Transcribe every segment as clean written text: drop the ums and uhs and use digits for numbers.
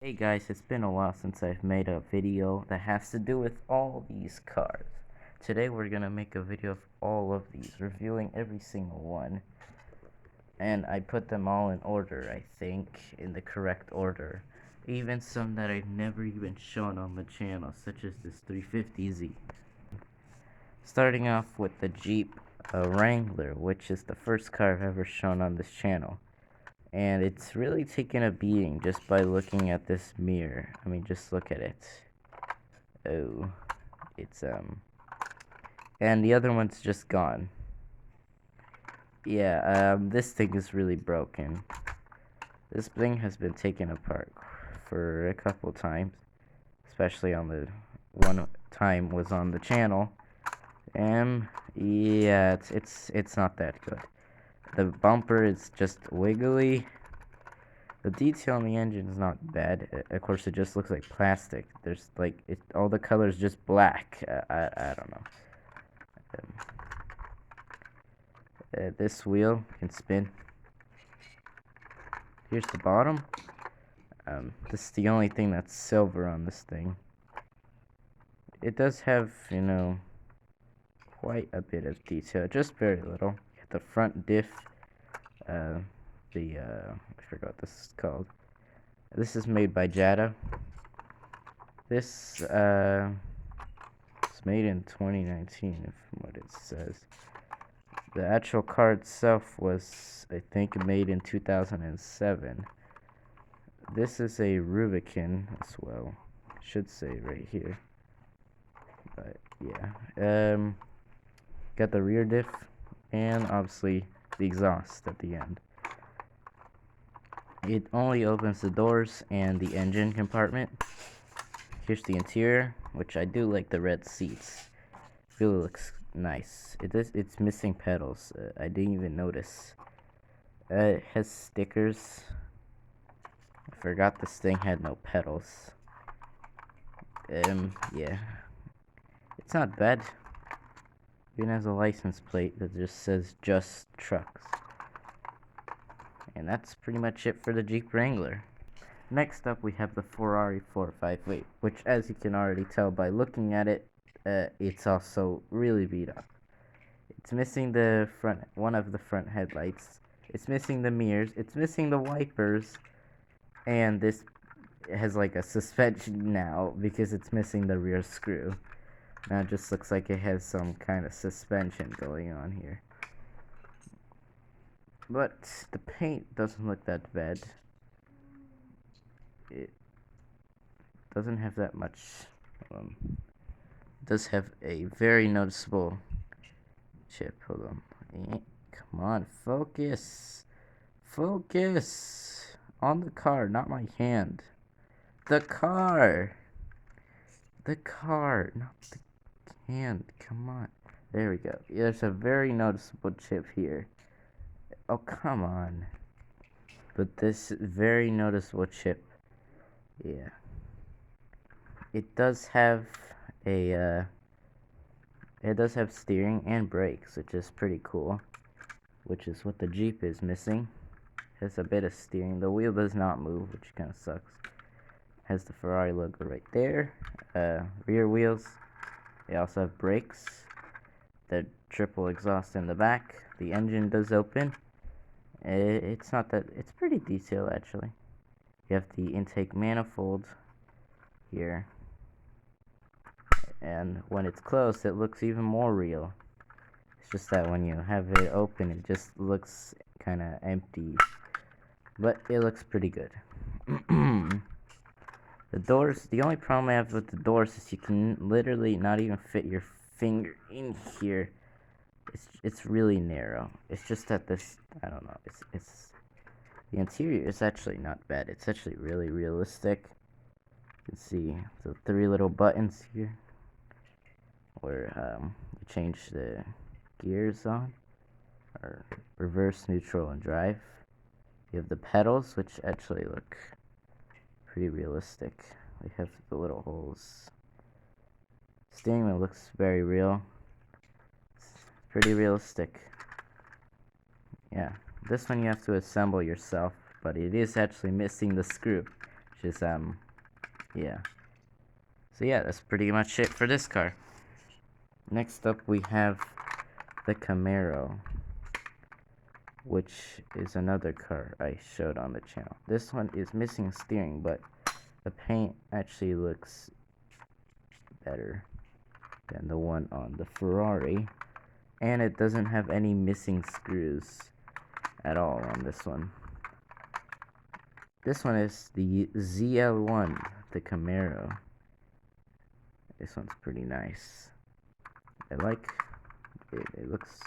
Hey guys, it's been a while since I've made a video that has to do with all these cars. Today we're gonna make a video of all of these, reviewing every single one. And I put them all in order, I think, in the correct order. Even some that I've never even shown on the channel, such as this 350Z. Starting off with the Jeep Wrangler, which is the first car I've ever shown on this channel. And it's really taken a beating just by looking at this mirror. I mean, just look at it. Oh, it's and the other one's just gone. Yeah, this thing is really broken. This thing has been taken apart for a couple times, especially on the one time was on the channel. Yeah, it's not that good. The bumper is just wiggly. The detail on the engine is not bad. Of course, it just looks like plastic. There's like all the colors just black. I don't know. This wheel can spin. Here's the bottom. This is the only thing that's silver on this thing. It does have, quite a bit of detail, just very little. The front diff. I forgot what this is called. This is made by Jada. This it's made in 2019, from what it says. The actual car itself was, I think, made in 2007. This is a Rubicon as well. It should say right here. But yeah, got the rear diff and obviously the exhaust at the end. It only opens the doors and the engine compartment. Here's the interior, which I do like the red seats. Really looks nice. It's missing pedals. I didn't even notice. It has stickers. I forgot this thing had no pedals. Yeah. It's not bad. Even has a license plate that just says Just Trucks. And that's pretty much it for the Jeep Wrangler. Next up, we have the Ferrari 458, which, as you can already tell by looking at it, it's also really beat up. It's missing the one of the front headlights. It's missing the mirrors. It's missing the wipers, and this has like a suspension now because it's missing the rear screw. Now it just looks like it has some kind of suspension going on here. But the paint doesn't look that bad. It doesn't have that much. It does have a very noticeable chip. Hold on. Come on, focus. Focus on the car, not my hand. The car. The car, not the hand. Come on. There we go. There's a very noticeable chip here. Oh, come on. But this very noticeable chip. Yeah. It does have a, it does have steering and brakes, which is pretty cool. Which is what the Jeep is missing. Has a bit of steering. The wheel does not move, which kind of sucks. Has the Ferrari logo right there. Rear wheels. They also have brakes. The triple exhaust in the back. The engine does open. It's not that, it's pretty detailed actually. You have the intake manifold here, and when it's closed it looks even more real. It's just that when you have it open it just looks kind of empty, but it looks pretty good. The doors, the only problem I have with the doors is you can literally not even fit your finger in here. It's really narrow. It's just that this, I don't know, it's the interior is actually not bad. It's actually really realistic. You can see the 3 little buttons here where you change the gears on, or reverse, neutral, and drive. You have the pedals, which actually look pretty realistic. We have the little holes. Steering wheel looks very real. Pretty realistic. Yeah, this one you have to assemble yourself, but it is actually missing the screw. which is yeah. So yeah, that's pretty much it for this car. Next up we have the Camaro, which is another car I showed on the channel. This one is missing steering, but the paint actually looks better than the one on the Ferrari, and it doesn't have any missing screws at all on this one. This one is the ZL1, the Camaro. This one's pretty nice. I like it. It looks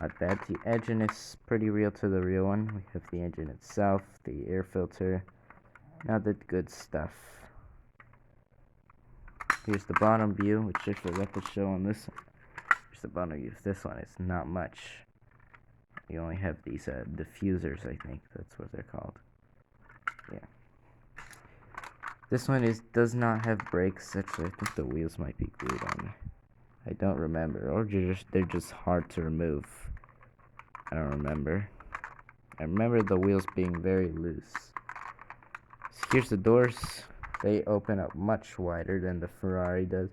not bad. The engine is pretty real to the real one. We have the engine itself, the air filter, now the good stuff. Here's the bottom view, which I forgot to show on this one. Here's the bottom view. This one is not much. You only have these diffusers, I think that's what they're called. Yeah. This one does not have brakes. Actually, I think the wheels might be glued on. I don't remember, or they're just hard to remove. I don't remember. I remember the wheels being very loose. So here's the doors. They open up much wider than the Ferrari does,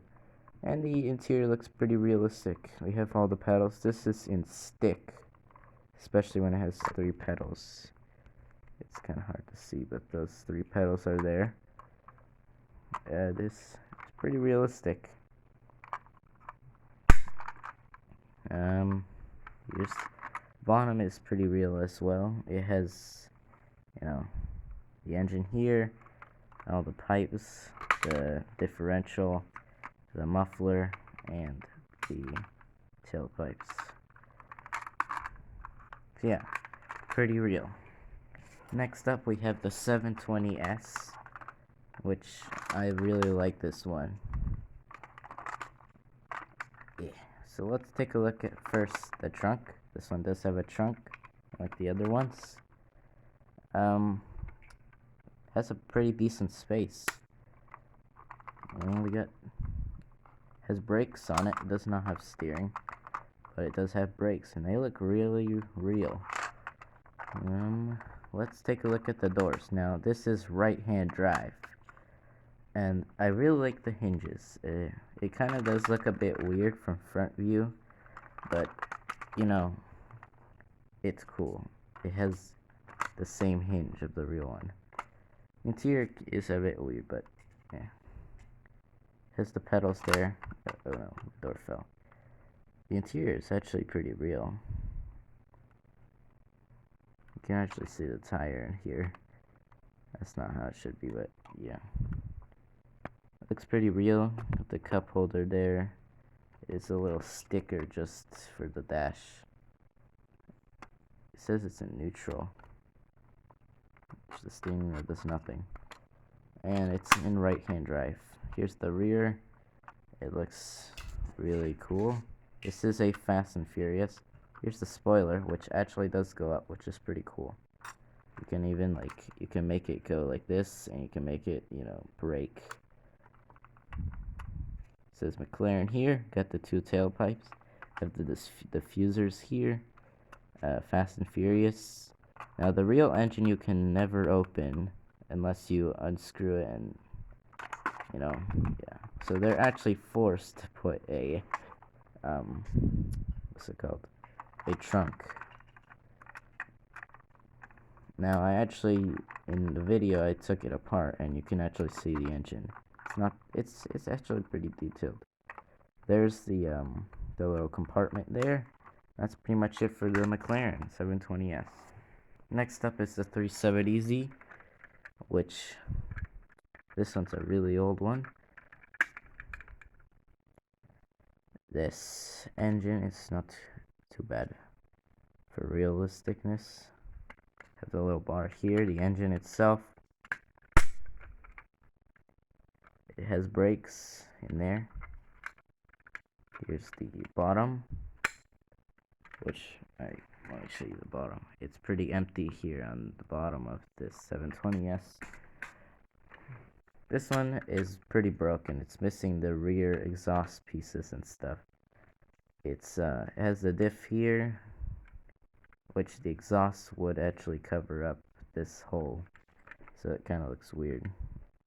and the interior looks pretty realistic. We have all the pedals. This is in stick, especially when it has 3 pedals. It's kind of hard to see, but those 3 pedals are there. This is pretty realistic. Here's bottom is pretty real as well. It has, you know, the engine here, all the pipes, the differential, the muffler, and the tailpipes. So yeah, pretty real. Next up we have the 720S, which I really like this one. Yeah, so let's take a look at first the trunk. This one does have a trunk, like the other ones. Has a pretty decent space. Has brakes on it. It does not have steering, but it does have brakes, and they look really real. Let's take a look at the doors. Now, this is right-hand drive, and I really like the hinges. It kind of does look a bit weird from front view, but you know, it's cool. It has the same hinge of the real one. Interior is a bit weird, but yeah. Has the pedals there. Oh no, the door fell. The interior is actually pretty real. You can actually see the tire in here. That's not how it should be, but yeah. It looks pretty real with the cup holder there. It's a little sticker just for the dash. It says it's in neutral. The steering wheel does nothing. And it's in right-hand drive. Here's the rear. It looks really cool. This is a Fast and Furious. Here's the spoiler, which actually does go up, which is pretty cool. You can even you can make it go like this, and you can make it, brake. It says McLaren here. Got the 2 tailpipes. Have the diffusers here. Fast and Furious. Now the real engine you can never open unless you unscrew it, and yeah. So they're actually forced to put a what's it called? A trunk. Now I actually, in the video, I took it apart, and you can actually see the engine. It's actually pretty detailed. There's the little compartment there. That's pretty much it for the McLaren 720S. Next up is the 370Z, which this one's a really old one. This engine is not too bad for realisticness. Have the little bar here, the engine itself. It has brakes in there. Here's the bottom, which let me show you the bottom. It's pretty empty here on the bottom of this 720S. This one is pretty broken. It's missing the rear exhaust pieces and stuff. It has the diff here, which the exhaust would actually cover up this hole. so it kind of looks weird.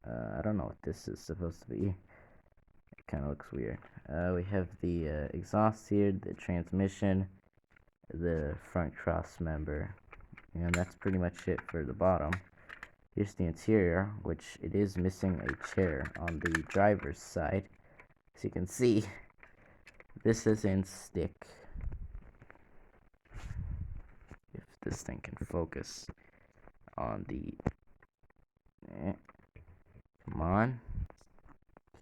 I don't know what this is supposed to be. It kind of looks weird. We have the exhaust here, the transmission, the front cross member, and that's pretty much it for the bottom. Here's the interior, which it is missing a chair on the driver's side. As you can see, this is in stick. If this thing can focus on the... come on.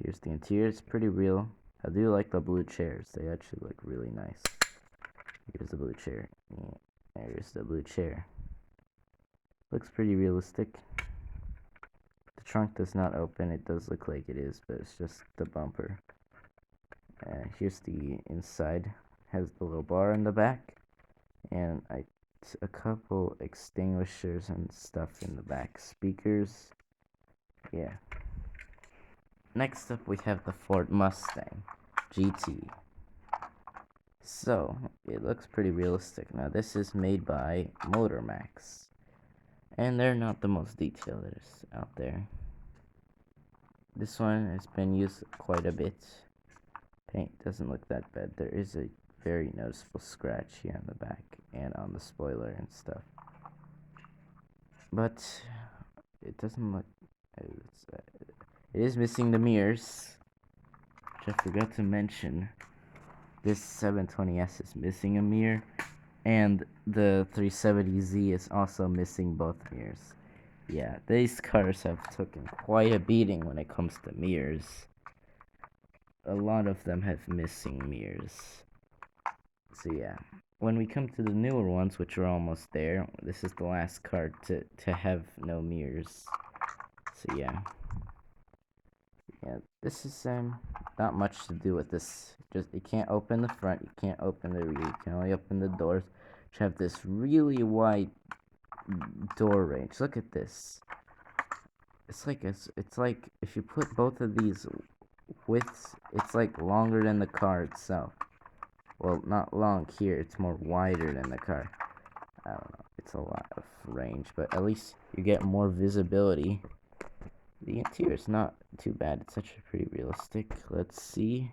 Here's the interior. It's pretty real. I do like the blue chairs. They actually look really nice. Here's the blue chair. There's the blue chair. Looks pretty realistic. The trunk does not open. It does look like it is, but it's just the bumper. And here's the inside. Has the little bar in the back, and a couple extinguishers and stuff in the back. Speakers. Yeah. Next up, we have the Ford Mustang GT. So, it looks pretty realistic. Now, this is made by Motormax, and they're not the most detailers out there. This one has been used quite a bit. Paint doesn't look that bad. There is a very noticeable scratch here on the back and on the spoiler and stuff. But it doesn't look... it is missing the mirrors, which I forgot to mention. This 720S is missing a mirror, and the 370Z is also missing both mirrors. Yeah, these cars have taken quite a beating when it comes to mirrors. A lot of them have missing mirrors. So yeah, when we come to the newer ones, which are almost there, this is the last car to have no mirrors. So yeah. Yeah, this is not much to do with this. Just, you can't open the front, you can't open the rear, you can only open the doors, which have this really wide door range. Look at this. It's like if you put both of these widths, it's like longer than the car itself. Well, not long here, it's more wider than the car. I don't know, it's a lot of range, but at least you get more visibility. The interior is not too bad. It's actually pretty realistic. Let's see.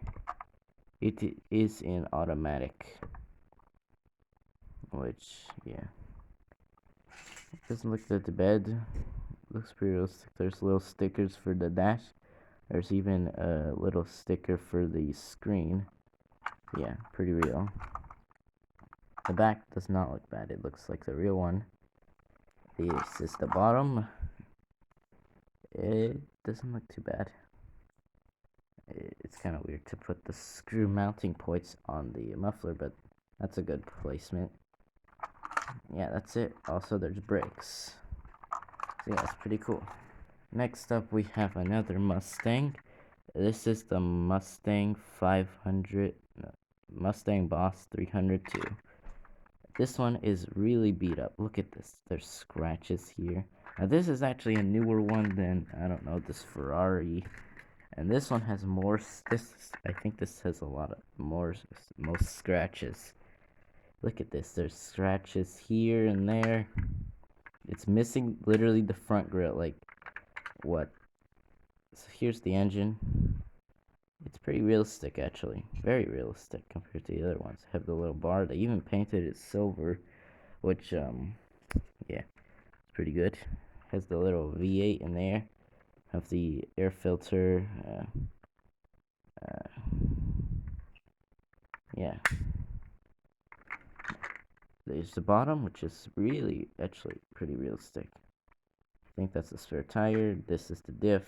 It is in automatic, which, yeah, it doesn't look that bad. Looks pretty realistic. There's little stickers for the dash. There's even a little sticker for the screen. Yeah, pretty real. The back does not look bad. It looks like the real one. This is the bottom. It doesn't look too bad. It's kind of weird to put the screw mounting points on the muffler, but that's a good placement. Yeah, that's it. Also, there's brakes. So yeah, it's pretty cool. Next up, we have another Mustang. This is the Mustang 500, no, Mustang Boss428. This one is really beat up. Look at this. There's scratches here. Now, this is actually a newer one than, I don't know, this Ferrari. And this one has more, I think this has a lot of most scratches. Look at this. There's scratches here and there. It's missing literally the front grille. Like, what? So here's the engine. It's pretty realistic, actually. Very realistic compared to the other ones. Have the little bar. They even painted it silver, which, yeah, it's pretty good. Has the little V8 in there. Have the air filter. Yeah. There's the bottom, which is really, actually, pretty realistic. I think that's the spare tire. This is the diff.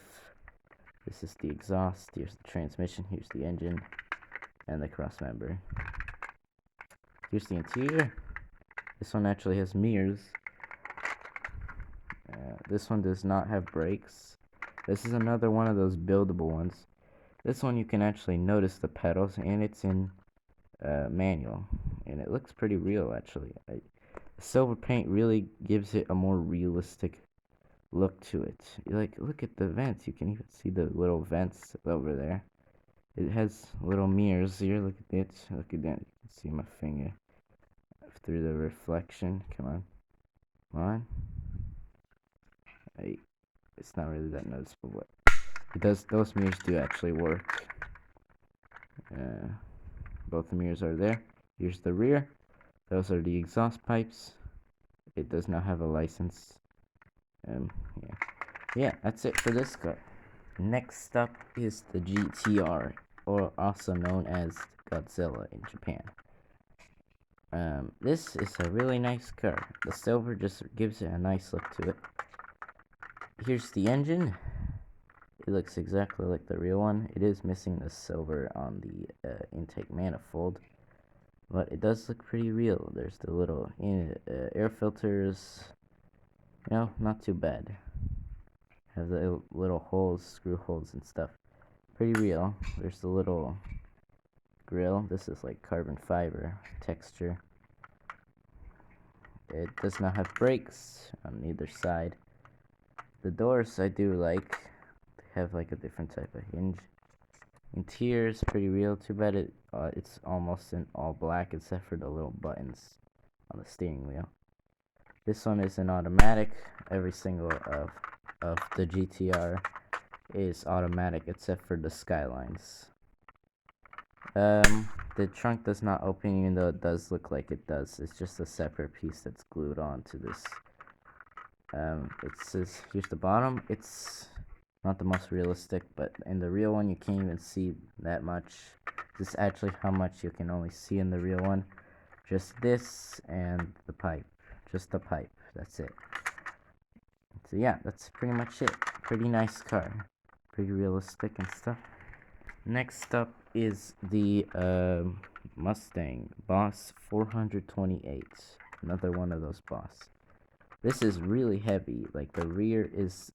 This is the exhaust. Here's the transmission. Here's the engine. And the cross member. Here's the interior. This one actually has mirrors. This one does not have brakes. This is another one of those buildable ones. This one you can actually notice the pedals, and it's in manual. And it looks pretty real, actually. The silver paint really gives it a more realistic look to it. Like, look at the vents. You can even see the little vents over there. It has little mirrors here. Look at it. Look at that. You can see my finger through the reflection. Come on. Come on. it's not really that noticeable, but it does. Those mirrors do actually work. Both the mirrors are there. Here's the rear. Those are the exhaust pipes. It does not have a license. Yeah, that's it for this car. Next up is the GTR, or also known as Godzilla in Japan. This is a really nice car. The silver just gives it a nice look to it. Here's the engine. It looks exactly like the real one. It is missing the silver on the intake manifold, but it does look pretty real. There's the little air filters. You know, not too bad. Have the little holes, screw holes and stuff. Pretty real. There's the little grill. This is like carbon fiber texture. It does not have brakes on either side. The doors I do like. They have like a different type of hinge. Interior is pretty real. Too bad it's almost in all black except for the little buttons on the steering wheel. This one is an automatic. Every single of the GTR is automatic except for the Skylines. The trunk does not open, even though it does look like it does. It's just a separate piece that's glued onto this. It says, here's the bottom. It's not the most realistic, but in the real one you can't even see that much. This is actually how much you can only see in the real one. Just this and the pipe. Just the pipe. That's it. So yeah, that's pretty much it. Pretty nice car. Pretty realistic and stuff. Next up is the Mustang Boss428. Another one of those Boss. This is really heavy. Like, the rear is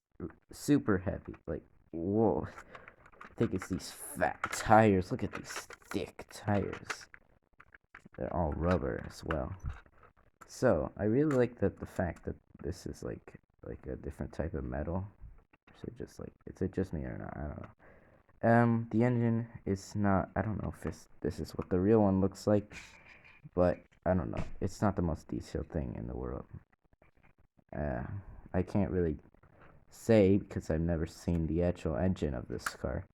super heavy. Like, whoa. I think it's these fat tires. Look at these thick tires. They're all rubber as well. So, I really like the fact that this is like a different type of metal. Is it just me or not? I don't know. The engine is not, I don't know if this is what the real one looks like, but I don't know. It's not the most detailed thing in the world. I can't really say because I've never seen the actual engine of this car.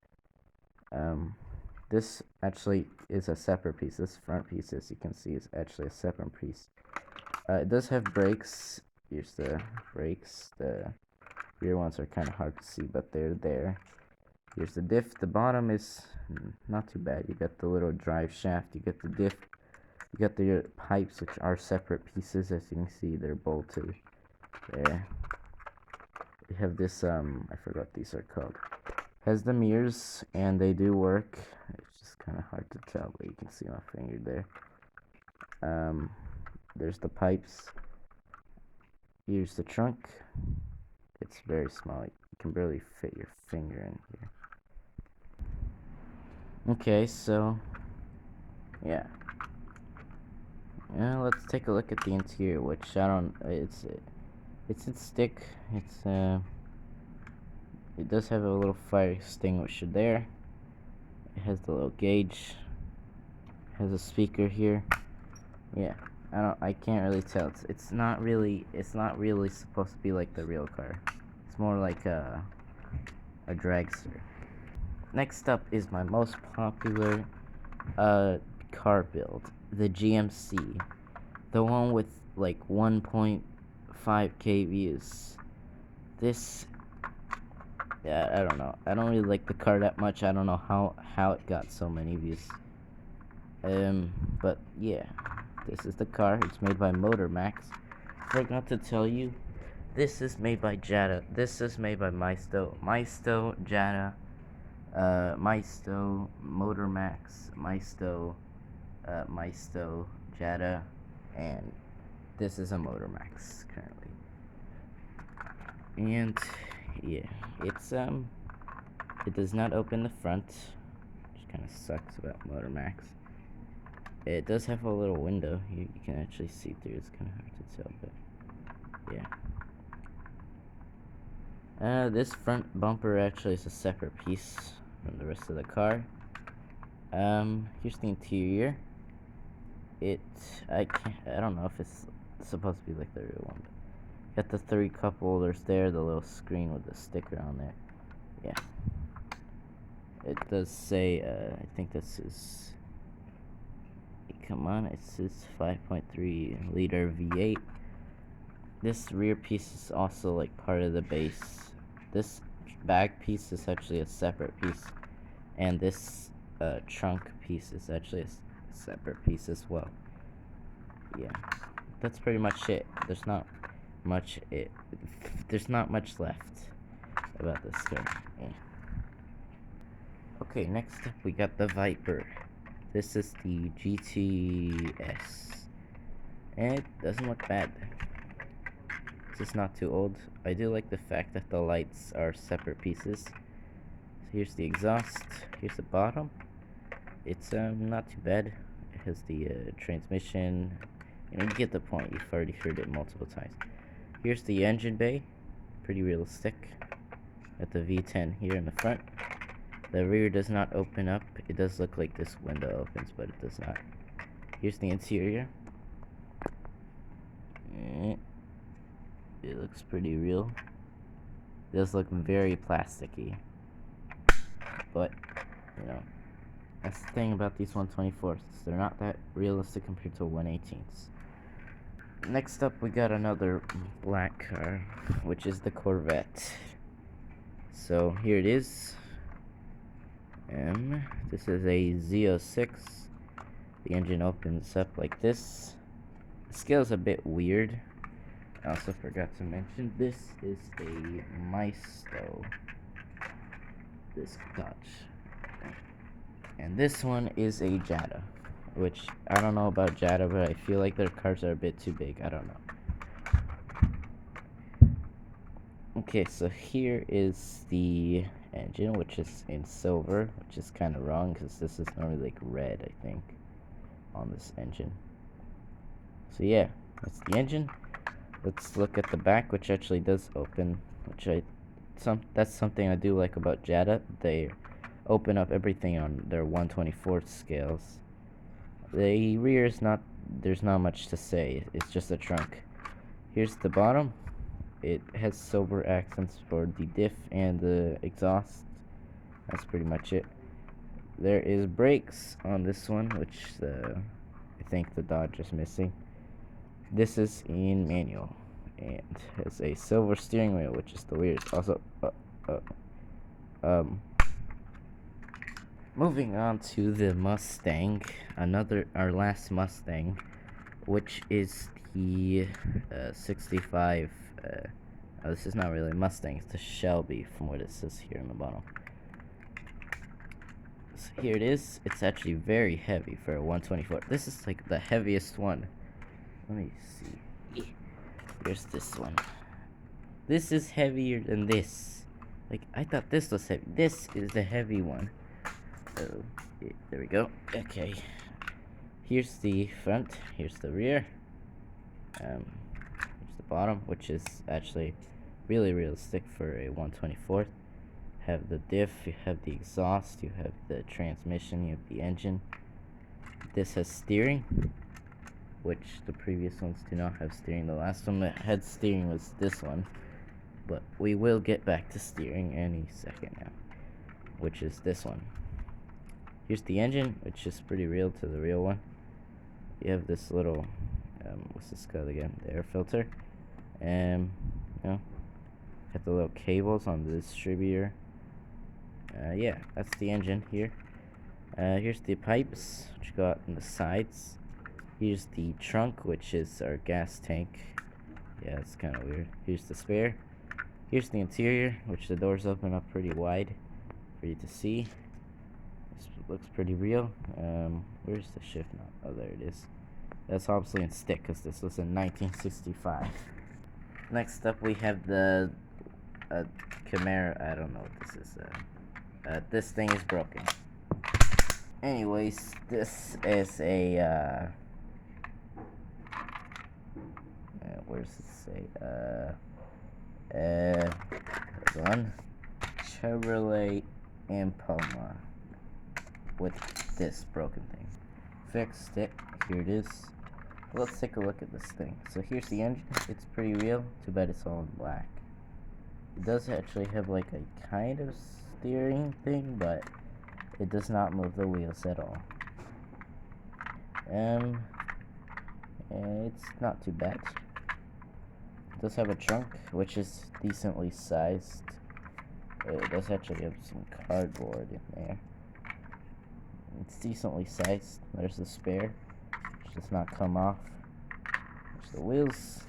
This actually is a separate piece. This front piece, as you can see, is actually a separate piece. It does have brakes. Here's the brakes. The rear ones are kind of hard to see, but they're there. Here's the diff. The bottom is not too bad. You got the little drive shaft. You get the diff. You got the pipes, which are separate pieces. As you can see, they're bolted there. You have this, I forgot what these are called. Has the mirrors, and they do work. It's just kind of hard to tell, but you can see my finger there. There's the pipes. Here's the trunk. It's very small. You can barely fit your finger in here. Okay, so yeah. Let's take a look at the interior, which I don't. It's in stick. It does have a little fire extinguisher there. It has the little gauge. It has a speaker here. Yeah, I can't really tell. It's not really supposed to be like the real car. It's more like a dragster. Next up is my most popular car build, the GMC, the one with like 1.5K views. This, yeah, I don't know. I don't really like the car that much. I don't know how it got so many views. But yeah, this is the car. It's made by Motor Max. Forgot to tell you, this is made by Jada. This is made by Maisto, Jada, Maisto, Motor Max, Maisto, Jada, and this is a Motor Max currently. And yeah, it does not open the front, which kind of sucks about Motor Max. It does have a little window. You can actually see through. It's kind of hard to tell, but yeah. This front bumper actually is a separate piece from the rest of the car. Here's the interior. I don't know if it's supposed to be like the real one, but Got the 3 cup holders there, the little screen with the sticker on there. Yeah. It does say, I think this is, come on, it says 5.3 liter V8. This rear piece is also like part of the base. This back piece is actually a separate piece. And this trunk piece is actually a separate piece as well. Yeah. That's pretty much it. There's not much left about this car. Yeah. Okay, next up we got the Viper. This is the GTS. And it doesn't look bad. It's just not too old. I do like the fact that the lights are separate pieces. So here's the exhaust. Here's the bottom. It's not too bad. It has the transmission. You get the point. You've already heard it multiple times. Here's the engine bay. Pretty realistic. Got the V10 here in the front. The rear does not open up. It does look like this window opens, but it does not. Here's the interior. It looks pretty real. It does look very plasticky. But, you know, that's the thing about these 124s. They're not that realistic compared to 118s. Next up, we got another black car, which is the Corvette. So, here it is. This is a Z06. The engine opens up like this. The scale is a bit weird. I also forgot to mention, this is a Maisto. This Dodge. And this one is a Jada. Which, I don't know about Jada, but I feel like their cars are a bit too big. I don't know. Okay, so here is the engine, which is in silver, which is kind of wrong, because this is normally like red, I think, on this engine. So yeah, that's the engine. Let's look at the back, which actually does open, which that's something I do like about Jada. They open up everything on their 1/24 scales. The rear is not, there's not much to say. It's just a trunk. Here's the bottom. It has silver accents for the diff and the exhaust. That's pretty much it. There is brakes on this one, which I think the Dodge is missing. This is in manual and has a silver steering wheel, which is the weirdest. Also, moving on to the Mustang, our last Mustang, which is the 65. This is not really a Mustang, it's a Shelby from what it says here on the bottom. So here it is. It's actually very heavy for a 124. This is like the heaviest one. Let me see. Here's this one. This is heavier than this. Like, I thought this was heavy. This is the heavy one. There we go. Okay. Here's the front. Here's the rear. Here's the bottom, which is actually really realistic for a 124. Have the diff, you have the exhaust, you have the transmission, you have the engine. This has steering, which the previous ones do not have steering. The last one that had steering was this one, but we will get back to steering any second now, which is this one. Here's the engine, which is pretty real to the real one. You have this little, what's this called again? The air filter. You know, got the little cables on the distributor. Yeah, that's the engine here. Here's the pipes, which go out on the sides. Here's the trunk, which is our gas tank. Yeah, it's kind of weird. Here's the spare. Here's the interior, which the doors open up pretty wide for you to see. This looks pretty real. Where's the shift knob? Oh, there it is. That's obviously in stick, because this was in 1965. Next up, we have the Khmer. I don't know what this is. This thing is broken. Anyways, this is a where's it say? Hold on. Chevrolet Impala with this broken thing. Fixed it. Here it is. Let's take a look at this thing. So here's the engine. It's pretty real. Too bad it's all in black. It does actually have like a kind of steering thing, but it does not move the wheels at all. It's not too bad. It does have a trunk, which is decently sized. It does actually have some cardboard in there. It's decently sized. There's the spare, which does not come off. There's the wheels.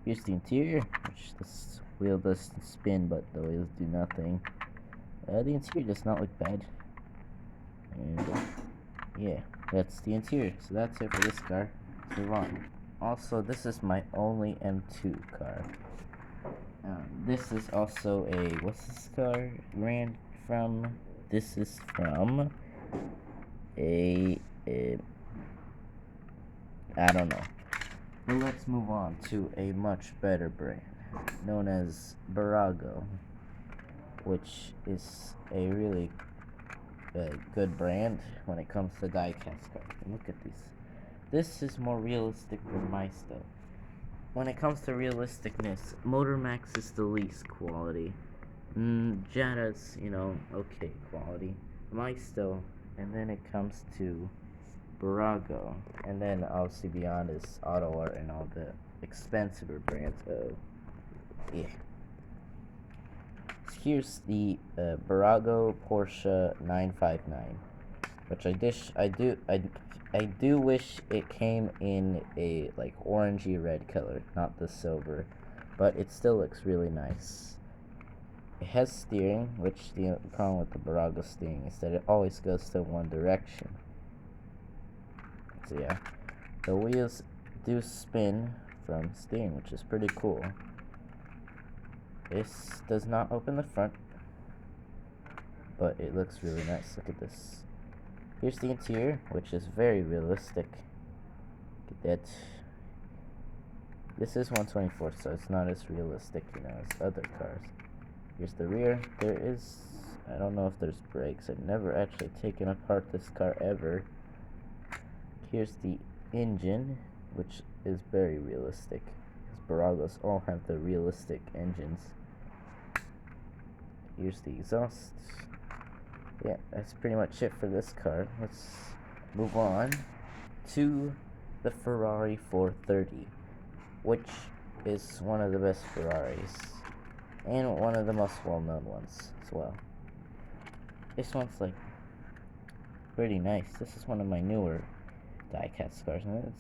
Here's the interior, which this wheel does spin, but the wheels do nothing. The interior does not look bad. And yeah, that's the interior. So that's it for this car. Let's move on. Also, this is my only M2 car. This is also a, what's this car ran from? This is from a I don't know. But let's move on to a much better brand known as Bravado, which is a really good brand when it comes to die-cast cars. Look at these. This is more realistic than my stuff. When it comes to realisticness, Motor Max is the least quality. Jada's, okay quality. My still. And then it comes to Bravado. And then obviously beyond is Auto Art and all the expensive brands. Yeah. Here's the Bravado Porsche 959, which I do wish it came in a like orangey red color, not the silver, but it still looks really nice. It has steering, which the problem with the Bravado steering is that it always goes to one direction. So yeah, the wheels do spin from steering, which is pretty cool. This does not open the front, but it looks really nice. Look at this. Here's the interior, which is very realistic. Look at that. This is 124, so it's not as realistic, as other cars. Here's the rear. There is, I don't know if there's brakes. I've never actually taken apart this car ever. Here's the engine, which is very realistic. Bravados all have the realistic engines. Here's the exhaust. Yeah, that's pretty much it for this car. Let's move on to the Ferrari 430, which is one of the best Ferraris and one of the most well-known ones as well. This one's like pretty nice. This is one of my newer die-cast cars, and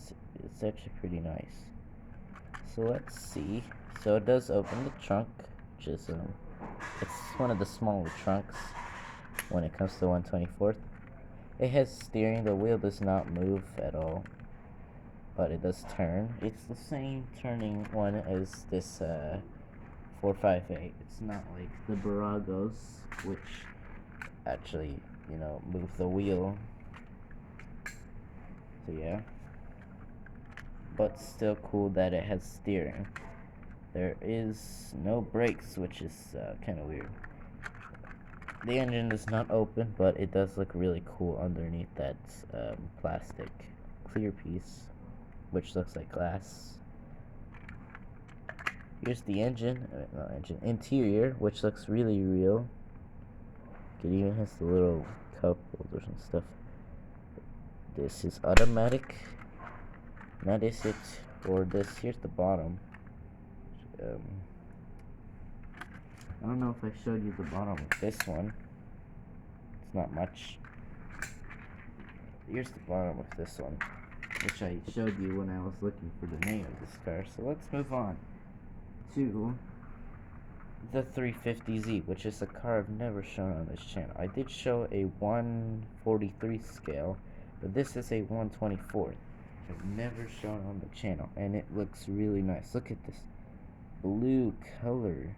it's actually pretty nice. So let's see. So it does open the trunk, which is it's one of the smaller trunks when it comes to 124th. It has steering. The wheel does not move at all, but it does turn. It's the same turning one as this 458. It's not like the Bravados, which actually move the wheel. So yeah, but still cool that it has steering. There is no brakes, which is kind of weird. The engine is not open, but it does look really cool underneath that plastic clear piece, which looks like glass. Here's the interior, which looks really real. It even has the little cup holders and stuff. This is automatic. That is it for this. Here's the bottom. I don't know if I showed you the bottom of this one. It's not much. Here's the bottom of this one, which I showed you when I was looking for the name of this car. So let's move on to the 350Z, which is a car I've never shown on this channel. I did show a 143 scale, but this is a 124th. I've never shown on the channel, and it looks really nice. Look at this blue color.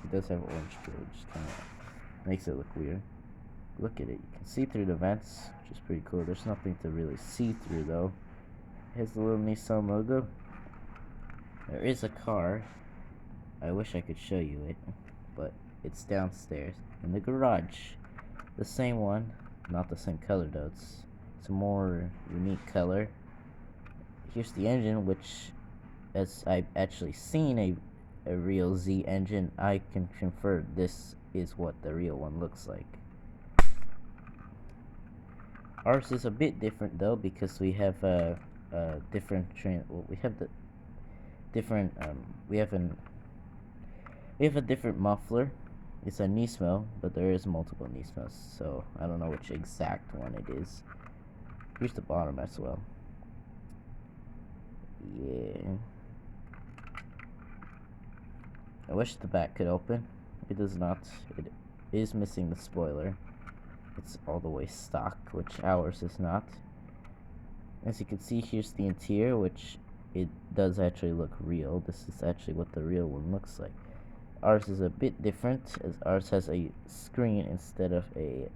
It does have orange to it, which kind of makes it look weird. Look at it. You can see through the vents, which is pretty cool. There's nothing to really see through, though. Here's the little Nissan logo. There is a car. I wish I could show you it, but it's downstairs in the garage. The same one, not the same color, though. It's a more unique color. here's the engine, which, as I've actually seen a real Z engine, I can confirm this is what the real one looks like. Ours is a bit different though, because we have a different we have the different we have a different muffler. It's a Nismo, but there is multiple Nismos, so I don't know which exact one it is. Here's the bottom as well. Yeah. I wish the back could open. It does not. It is missing the spoiler. It's all the way stock, which ours is not. As you can see, here's the interior, which it does actually look real. This is actually what the real one looks like. Ours is a bit different, as ours has a screen instead of a...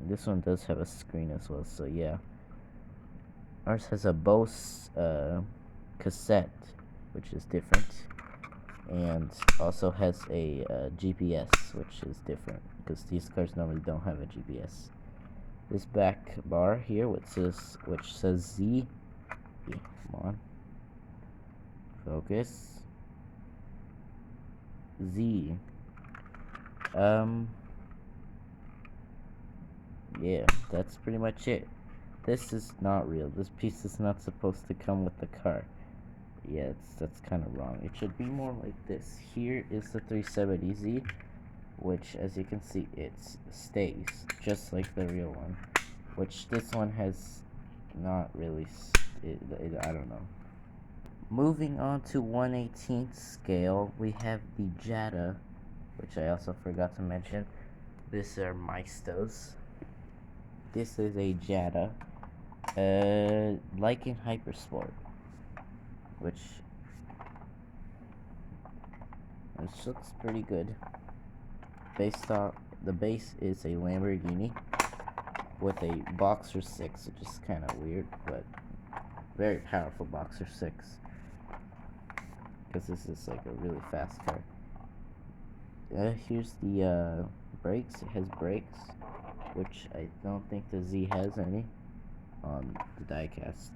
This one does have a screen as well, so yeah. Ours has a Bose cassette, which is different, and also has a GPS, which is different, because these cars normally don't have a GPS. This back bar here, which says Z. Yeah, come on. Focus. Z. Yeah, that's pretty much it. This is not real. This piece is not supposed to come with the car. Yeah, that's kind of wrong. It should be more like this. Here is the 370Z, which, as you can see, it stays just like the real one. Which this one has not really. I don't know. Moving on to 1/18th scale, we have the Jada, which I also forgot to mention. These are Maestos. This is a Jada, like in Hypersport, which looks pretty good. Based on the base is a Lamborghini with a Boxer 6, which is kind of weird, but very powerful Boxer 6. Because this is like a really fast car. Here's the brakes. It has brakes, which I don't think the Z has any on the diecast.